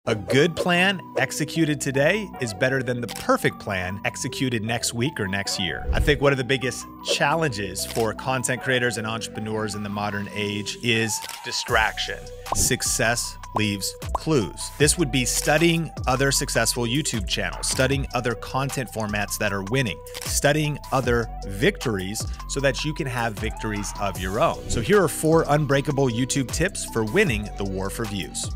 A good plan executed today is better than the perfect plan executed next week or next year. I think one of the biggest challenges for content creators and entrepreneurs in the modern age is distraction. Success leaves clues. This would be studying other successful YouTube channels, studying other content formats that are winning, studying other victories so that you can have victories of your own. So here are 4 unbreakable YouTube tips for winning the war for views.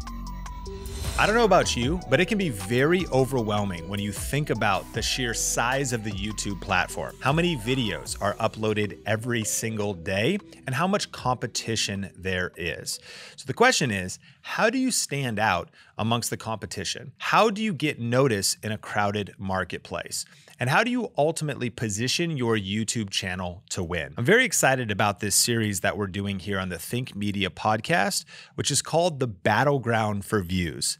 I don't know about you, but it can be very overwhelming when you think about the sheer size of the YouTube platform, how many videos are uploaded every single day, and how much competition there is. So the question is, how do you stand out amongst the competition? How do you get noticed in a crowded marketplace? And how do you ultimately position your YouTube channel to win? I'm very excited about this series that we're doing here on the Think Media podcast, which is called the Battleground for Views.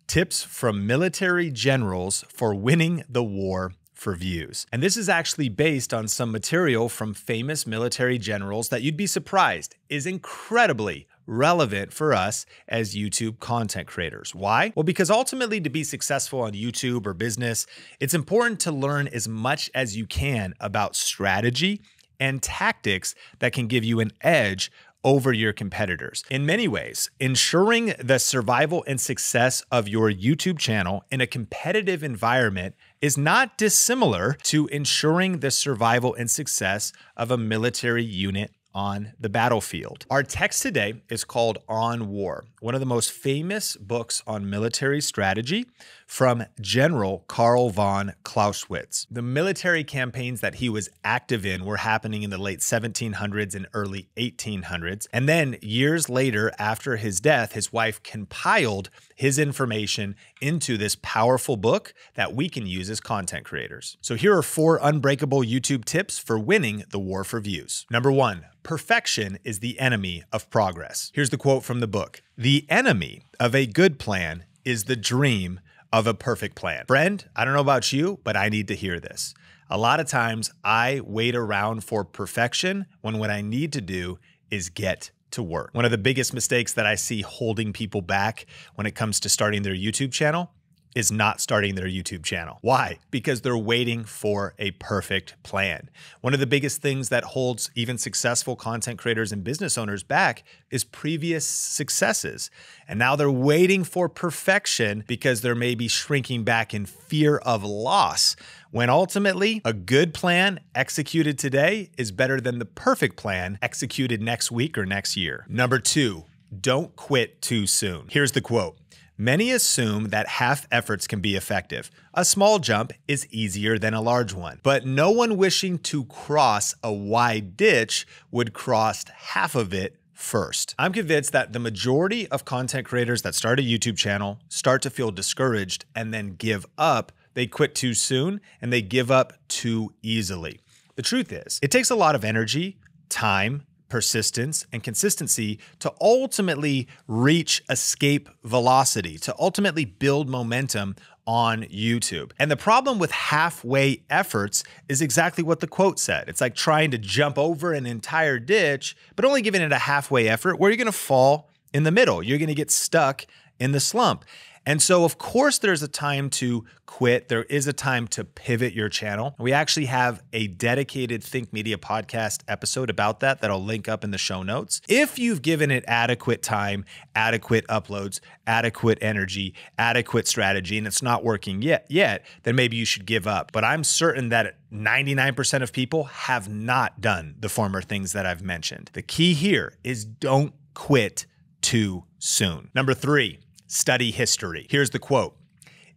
Tips from military generals for winning the war for views. And this is actually based on some material from famous military generals that you'd be surprised is incredibly relevant for us as YouTube content creators. Why? Well, because ultimately to be successful on YouTube or business, it's important to learn as much as you can about strategy and tactics that can give you an edge over your competitors. In many ways, ensuring the survival and success of your YouTube channel in a competitive environment is not dissimilar to ensuring the survival and success of a military unit on the battlefield. Our text today is called On War, one of the most famous books on military strategy from General Karl von Clausewitz. The military campaigns that he was active in were happening in the late 1700s and early 1800s. And then years later, after his death, his wife compiled his information into this powerful book that we can use as content creators. So here are 4 unbreakable YouTube tips for winning the war for views. Number 1, perfection is the enemy of progress. Here's the quote from the book. The enemy of a good plan is the dream of a perfect plan. Friend, I don't know about you, but I need to hear this. A lot of times I wait around for perfection when what I need to do is get to work. One of the biggest mistakes that I see holding people back when it comes to starting their YouTube channel is not starting their YouTube channel. Why? Because they're waiting for a perfect plan. One of the biggest things that holds even successful content creators and business owners back is previous successes. And now they're waiting for perfection because they're maybe shrinking back in fear of loss, when ultimately a good plan executed today is better than the perfect plan executed next week or next year. Number 2, don't quit too soon. Here's the quote. Many assume that half efforts can be effective. A small jump is easier than a large one, but no one wishing to cross a wide ditch would cross half of it first. I'm convinced that the majority of content creators that start a YouTube channel start to feel discouraged and then give up. They quit too soon and they give up too easily. The truth is, it takes a lot of energy, time, persistence, and consistency to ultimately reach escape velocity, to ultimately build momentum on YouTube. And the problem with halfway efforts is exactly what the quote said. It's like trying to jump over an entire ditch, but only giving it a halfway effort where you're going to fall in the middle. You're going to get stuck in the slump. And so, of course, there's a time to quit. There is a time to pivot your channel. We actually have a dedicated Think Media podcast episode about that I'll link up in the show notes. If you've given it adequate time, adequate uploads, adequate energy, adequate strategy, and it's not working yet, then maybe you should give up. But I'm certain that 99% of people have not done the former things that I've mentioned. The key here is don't quit too soon. Number 3. Study history. Here's the quote.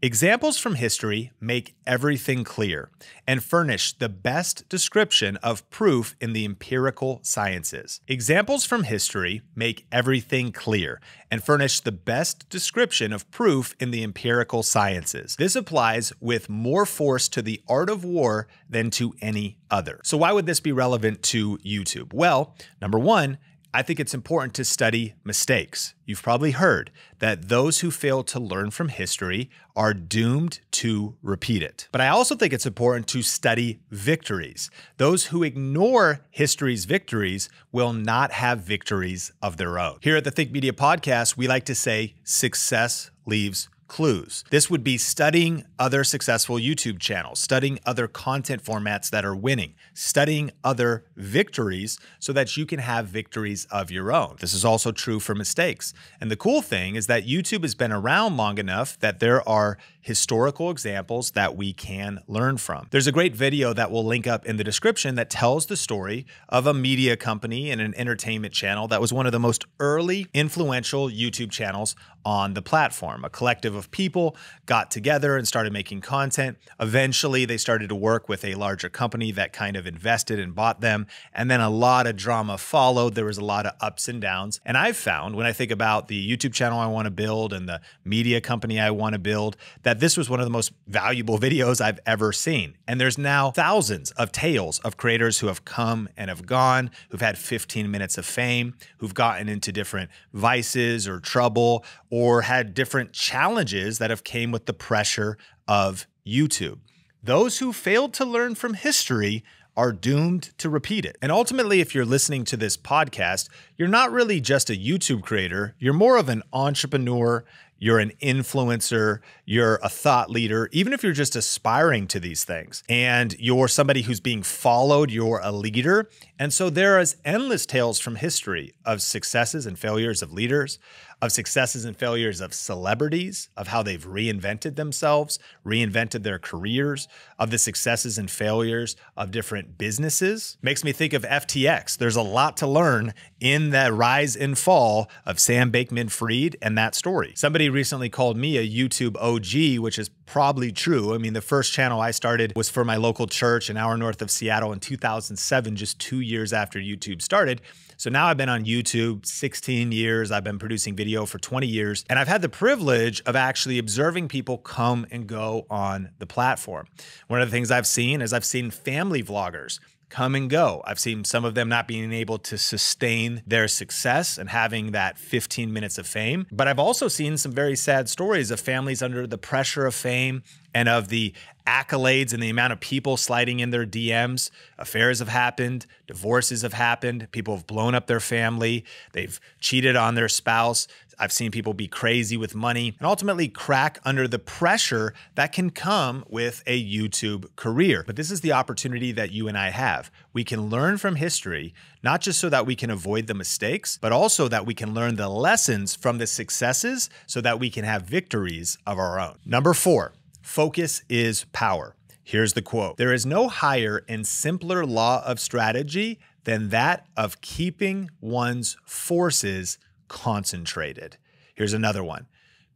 Examples from history make everything clear and furnish the best description of proof in the empirical sciences. Examples from history make everything clear and furnish the best description of proof in the empirical sciences. This applies with more force to the art of war than to any other. So why would this be relevant to YouTube? Well, number 1, I think it's important to study mistakes. You've probably heard that those who fail to learn from history are doomed to repeat it. But I also think it's important to study victories. Those who ignore history's victories will not have victories of their own. Here at the Think Media podcast, we like to say success leaves clues. This would be studying other successful YouTube channels, studying other content formats that are winning, studying other victories so that you can have victories of your own. This is also true for mistakes. And the cool thing is that YouTube has been around long enough that there are historical examples that we can learn from. There's a great video that we'll link up in the description that tells the story of a media company and an entertainment channel that was one of the most early influential YouTube channels on the platform. A collective of people got together and started making content. Eventually, they started to work with a larger company that kind of invested and bought them. And then a lot of drama followed. There was a lot of ups and downs. And I've found when I think about the YouTube channel I want to build and the media company I want to build, that this was one of the most valuable videos I've ever seen. And there's now thousands of tales of creators who have come and have gone, who've had 15 minutes of fame, who've gotten into different vices or trouble, or had different challenges that have came with the pressure of YouTube. Those who failed to learn from history are doomed to repeat it. And ultimately, if you're listening to this podcast, you're not really just a YouTube creator, you're more of an entrepreneur, you're an influencer, you're a thought leader, even if you're just aspiring to these things and you're somebody who's being followed, you're a leader. And so there is endless tales from history of successes and failures of leaders, of successes and failures of celebrities, of how they've reinvented themselves, reinvented their careers, of the successes and failures of different businesses. Makes me think of FTX. There's a lot to learn in that rise and fall of Sam Bankman-Fried and that story. Somebody recently called me a YouTube OG, which is probably true. I mean, the first channel I started was for my local church an hour north of Seattle in 2007, just 2 years after YouTube started. So now I've been on YouTube 16 years. I've been producing video for 20 years. And I've had the privilege of actually observing people come and go on the platform. One of the things I've seen is I've seen family vloggers come and go. I've seen some of them not being able to sustain their success and having that 15 minutes of fame. But I've also seen some very sad stories of families under the pressure of fame and of the accolades and the amount of people sliding in their DMs. Affairs have happened, divorces have happened, people have blown up their family, they've cheated on their spouse. I've seen people be crazy with money and ultimately crack under the pressure that can come with a YouTube career. But this is the opportunity that you and I have. We can learn from history, not just so that we can avoid the mistakes, but also that we can learn the lessons from the successes so that we can have victories of our own. Number 4, focus is power. Here's the quote. There is no higher and simpler law of strategy than that of keeping one's forces concentrated. Here's another one.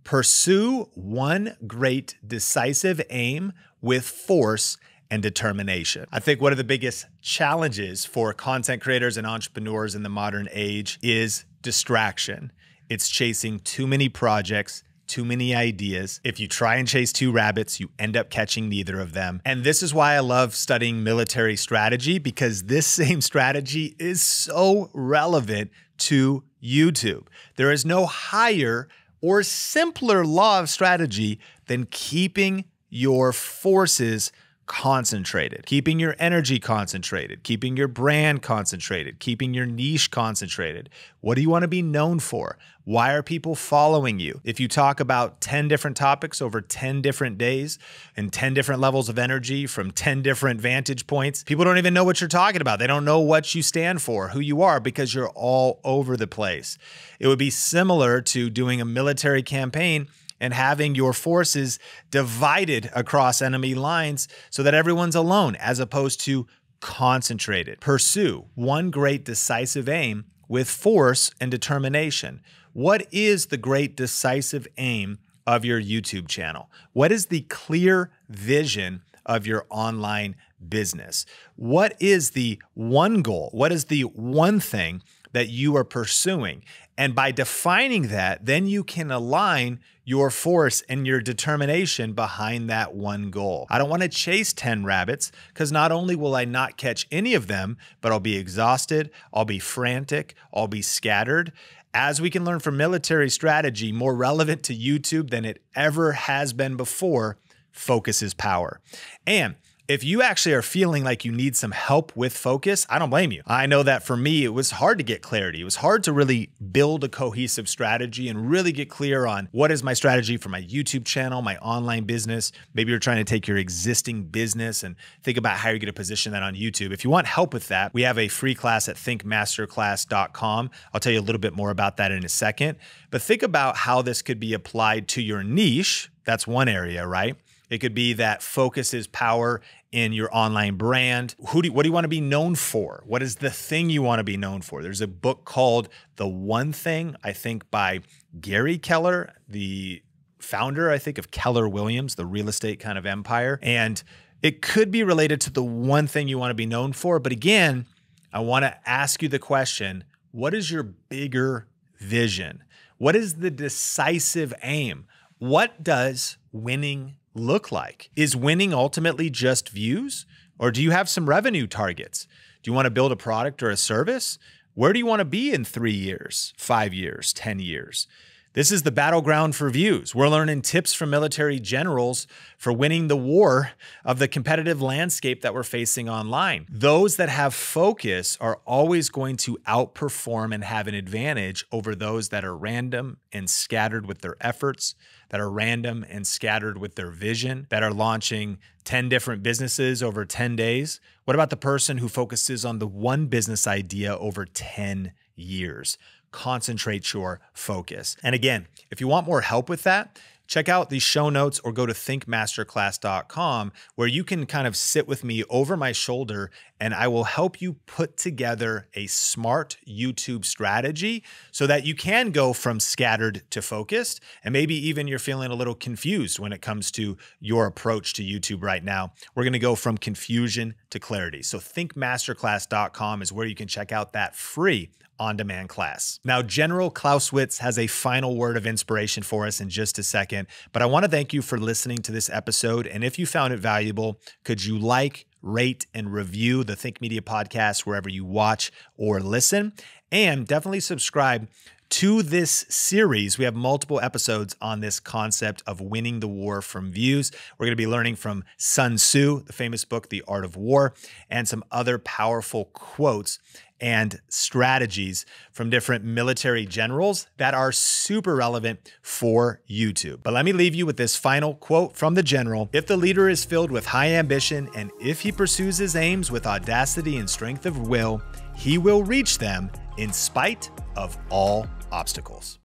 Pursue one great decisive aim with force and determination. I think one of the biggest challenges for content creators and entrepreneurs in the modern age is distraction. It's chasing too many projects, too many ideas. If you try and chase 2 rabbits, you end up catching neither of them. And this is why I love studying military strategy, because this same strategy is so relevant to YouTube. There is no higher or simpler law of strategy than keeping your forces concentrated, keeping your energy concentrated, keeping your brand concentrated, keeping your niche concentrated. What do you want to be known for? Why are people following you? If you talk about 10 different topics over 10 different days and 10 different levels of energy from 10 different vantage points, people don't even know what you're talking about. They don't know what you stand for, who you are, because you're all over the place. It would be similar to doing a military campaign and having your forces divided across enemy lines so that everyone's alone, as opposed to concentrated. Pursue one great decisive aim with force and determination. What is the great decisive aim of your YouTube channel? What is the clear vision of your online business? What is the one goal? What is the one thing that you are pursuing? And by defining that, then you can align your force and your determination behind that one goal. I don't want to chase 10 rabbits because not only will I not catch any of them, but I'll be exhausted, I'll be frantic, I'll be scattered. As we can learn from military strategy, more relevant to YouTube than it ever has been before, focus is power. And If you actually are feeling like you need some help with focus, I don't blame you. I know that for me, it was hard to get clarity. It was hard to really build a cohesive strategy and really get clear on what is my strategy for my YouTube channel, my online business. Maybe you're trying to take your existing business and think about how you're going to position that on YouTube. If you want help with that, we have a free class at thinkmasterclass.com. I'll tell you a little bit more about that in a second. But think about how this could be applied to your niche. That's one area, right? It could be that focus is power in your online brand. What do you want to be known for? What is the thing you want to be known for? There's a book called The One Thing, I think by Gary Keller, the founder, I think, of Keller Williams, the real estate kind of empire. And it could be related to the one thing you want to be known for. But again, I want to ask you the question, what is your bigger vision? What is the decisive aim? What does winning look like? Is winning ultimately just views? Or do you have some revenue targets? Do you want to build a product or a service? Where do you want to be in 3 years, 5 years, 10 years? This is the battleground for views. We're learning tips from military generals for winning the war of the competitive landscape that we're facing online. Those that have focus are always going to outperform and have an advantage over those that are random and scattered with their efforts, that are random and scattered with their vision, that are launching 10 different businesses over 10 days. What about the person who focuses on the one business idea over 10 years? Concentrate your focus. And again, if you want more help with that, check out the show notes or go to thinkmasterclass.com where you can kind of sit with me over my shoulder and I will help you put together a smart YouTube strategy so that you can go from scattered to focused. And maybe even you're feeling a little confused when it comes to your approach to YouTube right now. We're going to go from confusion to clarity. So thinkmasterclass.com is where you can check out that free on-demand class. Now, General Clausewitz has a final word of inspiration for us in just a second, but I want to thank you for listening to this episode. And if you found it valuable, could you like, rate, and review the Think Media podcast wherever you watch or listen? And definitely subscribe to this series. We have multiple episodes on this concept of winning the war from views. We're going to be learning from Sun Tzu, the famous book, The Art of War, and some other powerful quotes and strategies from different military generals that are super relevant for YouTube. But let me leave you with this final quote from the general. If the leader is filled with high ambition and if he pursues his aims with audacity and strength of will, he will reach them in spite of all obstacles.